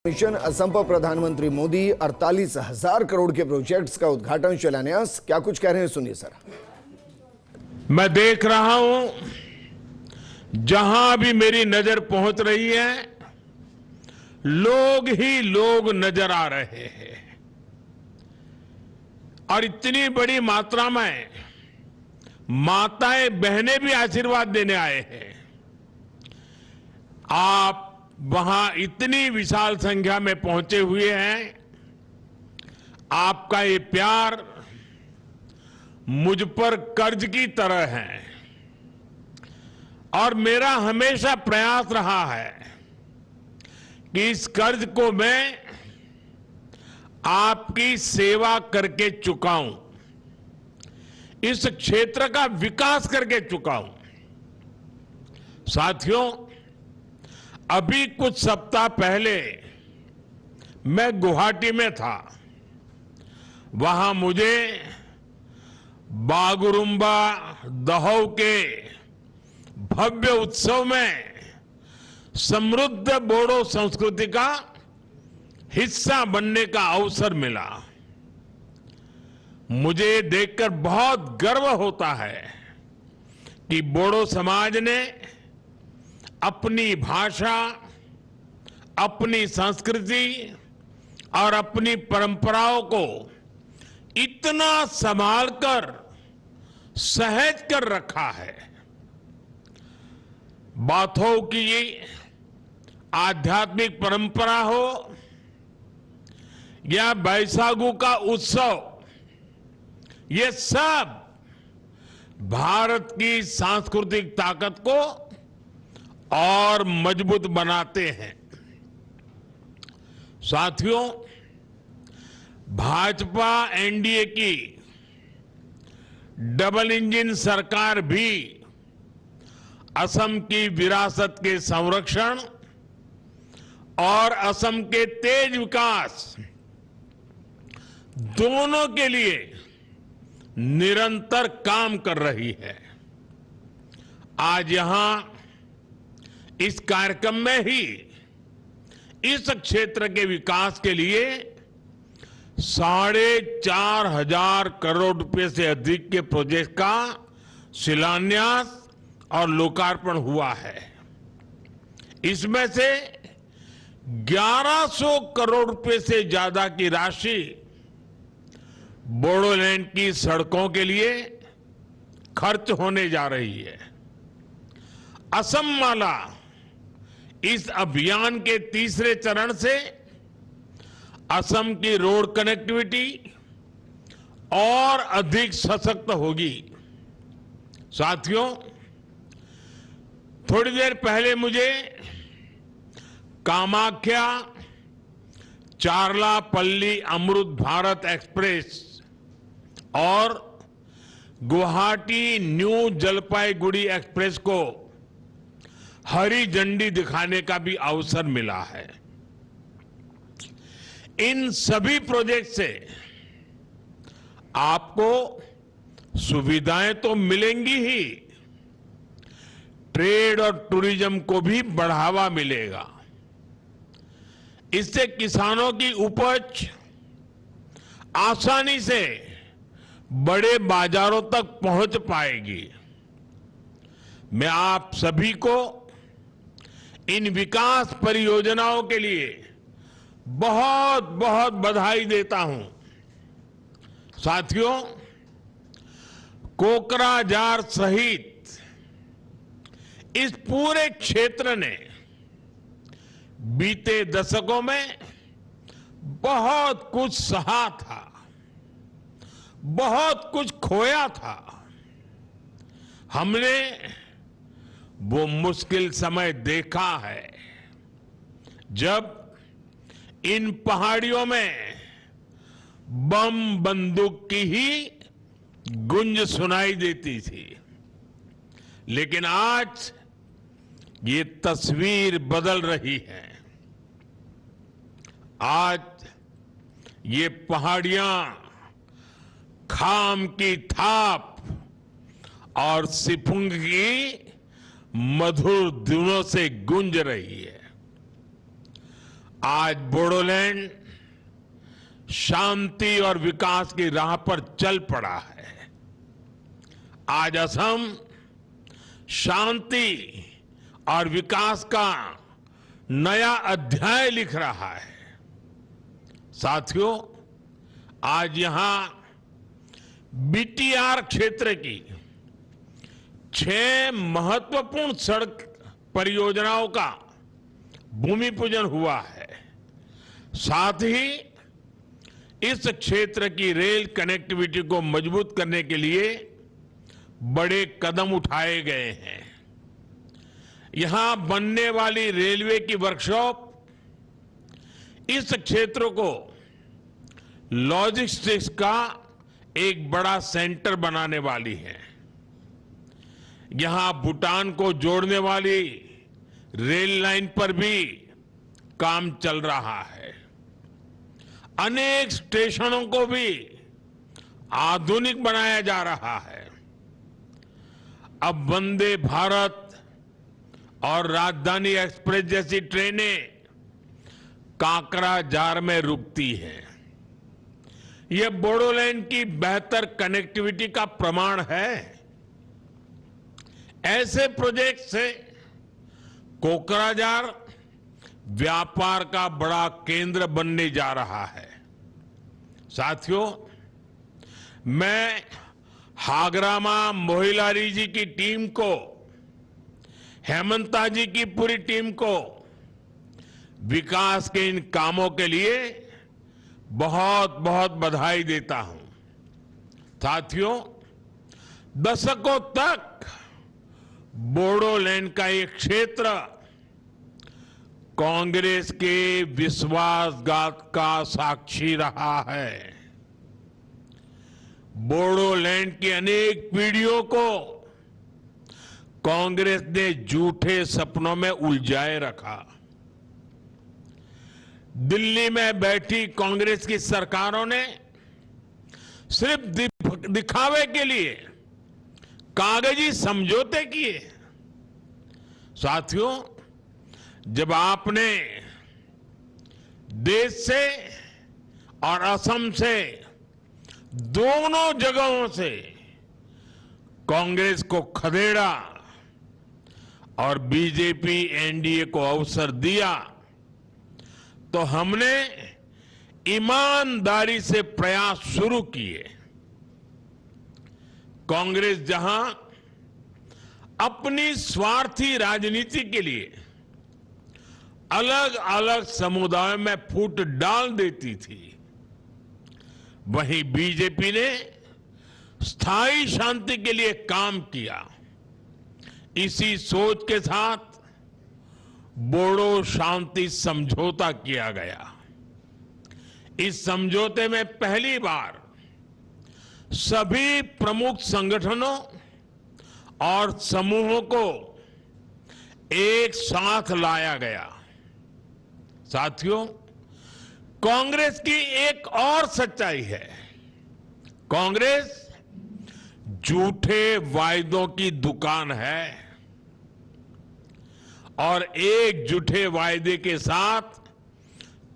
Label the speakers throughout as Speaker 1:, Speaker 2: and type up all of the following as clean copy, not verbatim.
Speaker 1: Mission Assam पर प्रधानमंत्री मोदी 48,000 करोड़ के प्रोजेक्ट्स का उद्घाटन शिलान्यास। क्या कुछ कह रहे हैं, सुनिए सर।
Speaker 2: मैं देख रहा हूं जहां भी मेरी नजर पहुंच रही है लोग ही लोग नजर आ रहे हैं और इतनी बड़ी मात्रा में माताएं बहनें भी आशीर्वाद देने आए हैं। आप वहां इतनी विशाल संख्या में पहुंचे हुए हैं। आपका ये प्यार मुझ पर कर्ज की तरह है और मेरा हमेशा प्रयास रहा है कि इस कर्ज को मैं आपकी सेवा करके चुकाऊं, इस क्षेत्र का विकास करके चुकाऊं। साथियों, अभी कुछ सप्ताह पहले मैं गुवाहाटी में था। वहां मुझे बागुरुम्बा दहौ के भव्य उत्सव में समृद्ध बोडो संस्कृति का हिस्सा बनने का अवसर मिला। मुझे देखकर बहुत गर्व होता है कि बोडो समाज ने अपनी भाषा, अपनी संस्कृति और अपनी परंपराओं को इतना संभालकर सहेज कर रखा है। बाथौ की आध्यात्मिक परंपरा हो या बैसागु का उत्सव, ये सब भारत की सांस्कृतिक ताकत को और मजबूत बनाते हैं। साथियों, भाजपा एनडीए की डबल इंजन सरकार भी असम की विरासत के संरक्षण और असम के तेज विकास दोनों के लिए निरंतर काम कर रही है। आज यहां इस कार्यक्रम में ही इस क्षेत्र के विकास के लिए 4,500 करोड़ रुपए से अधिक के प्रोजेक्ट का शिलान्यास और लोकार्पण हुआ है। इसमें से 1100 करोड़ रुपए से ज्यादा की राशि बोडोलैंड की सड़कों के लिए खर्च होने जा रही है। असम माला इस अभियान के तीसरे चरण से असम की रोड कनेक्टिविटी और अधिक सशक्त होगी। साथियों, थोड़ी देर पहले मुझे कामाख्या चारलापल्ली अमृत भारत एक्सप्रेस और गुवाहाटी न्यू जलपाईगुड़ी एक्सप्रेस को हरी झंडी दिखाने का भी अवसर मिला है। इन सभी प्रोजेक्ट से आपको सुविधाएं तो मिलेंगी ही, ट्रेड और टूरिज्म को भी बढ़ावा मिलेगा। इससे किसानों की उपज आसानी से बड़े बाजारों तक पहुंच पाएगी। मैं आप सभी को इन विकास परियोजनाओं के लिए बहुत बहुत बधाई देता हूं। साथियों, कोकराझार सहित इस पूरे क्षेत्र ने बीते दशकों में बहुत कुछ सहा था, बहुत कुछ खोया था। हमने वो मुश्किल समय देखा है जब इन पहाड़ियों में बम बंदूक की ही गूंज सुनाई देती थी। लेकिन आज ये तस्वीर बदल रही है। आज ये पहाड़ियां खाम की थाप और सिफुंग की मधुर धुनों से गूंज रही है। आज बोडोलैंड शांति और विकास की राह पर चल पड़ा है। आज असम शांति और विकास का नया अध्याय लिख रहा है। साथियों, आज यहां बीटीआर क्षेत्र की 6 महत्वपूर्ण सड़क परियोजनाओं का भूमि पूजन हुआ है। साथ ही इस क्षेत्र की रेल कनेक्टिविटी को मजबूत करने के लिए बड़े कदम उठाए गए हैं। यहां बनने वाली रेलवे की वर्कशॉप इस क्षेत्र को लॉजिस्टिक्स का एक बड़ा सेंटर बनाने वाली है। यहां भूटान को जोड़ने वाली रेल लाइन पर भी काम चल रहा है। अनेक स्टेशनों को भी आधुनिक बनाया जा रहा है। अब वंदे भारत और राजधानी एक्सप्रेस जैसी ट्रेनें काकराजार में रुकती हैं। यह बोडोलैंड की बेहतर कनेक्टिविटी का प्रमाण है। ऐसे प्रोजेक्ट से कोकराझार व्यापार का बड़ा केंद्र बनने जा रहा है। साथियों, मैं हागरामा मोहिलारी जी की टीम को, हेमंता जी की पूरी टीम को विकास के इन कामों के लिए बहुत बहुत बधाई देता हूं। साथियों, दशकों तक बोडोलैंड का ये क्षेत्र कांग्रेस के विश्वासघात का साक्षी रहा है। बोडोलैंड की अनेक पीढ़ियों को कांग्रेस ने झूठे सपनों में उलझाए रखा। दिल्ली में बैठी कांग्रेस की सरकारों ने सिर्फ दिखावे के लिए कागजी समझौते किए। साथियों, जब आपने देश से और असम से दोनों जगहों से कांग्रेस को खदेड़ा और बीजेपी एनडीए को अवसर दिया, तो हमने ईमानदारी से प्रयास शुरू किए। कांग्रेस जहां अपनी स्वार्थी राजनीति के लिए अलग अलग समुदायों में फूट डाल देती थी, वहीं बीजेपी ने स्थायी शांति के लिए काम किया। इसी सोच के साथ बोडो शांति समझौता किया गया। इस समझौते में पहली बार सभी प्रमुख संगठनों और समूहों को एक साथ लाया गया। साथियों, कांग्रेस की एक और सच्चाई है। कांग्रेस झूठे वायदों की दुकान है और एक झूठे वायदे के साथ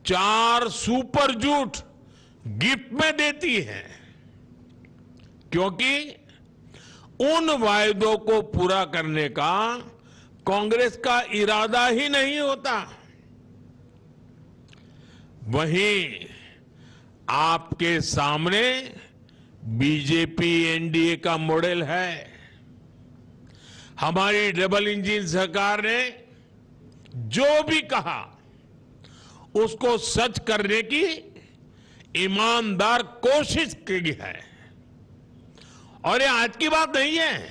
Speaker 2: 4 सुपर झूठ गिफ्ट में देती है, क्योंकि उन वायदों को पूरा करने का कांग्रेस का इरादा ही नहीं होता। वहीं आपके सामने बीजेपी एनडीए का मॉडल है। हमारी डबल इंजन सरकार ने जो भी कहा उसको सच करने की ईमानदार कोशिश की है। और ये आज की बात नहीं है।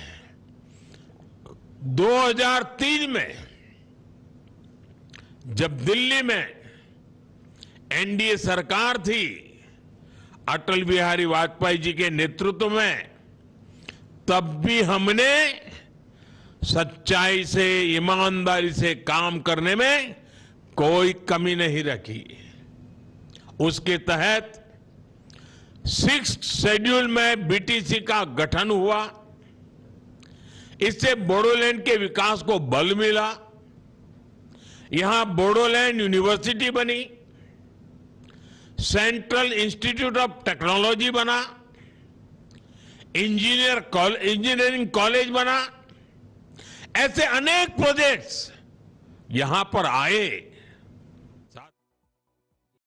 Speaker 2: 2003 में जब दिल्ली में एनडीए सरकार थी, अटल बिहारी वाजपेयी जी के नेतृत्व में, तब भी हमने सच्चाई से, ईमानदारी से काम करने में कोई कमी नहीं रखी। उसके तहत 6th शेड्यूल में बीटीसी का गठन हुआ। इससे बोडोलैंड के विकास को बल मिला। यहां बोडोलैंड यूनिवर्सिटी बनी, सेंट्रल इंस्टीट्यूट ऑफ टेक्नोलॉजी बना, इंजीनियरिंग कॉलेज बना। ऐसे अनेक प्रोजेक्ट्स यहां पर आए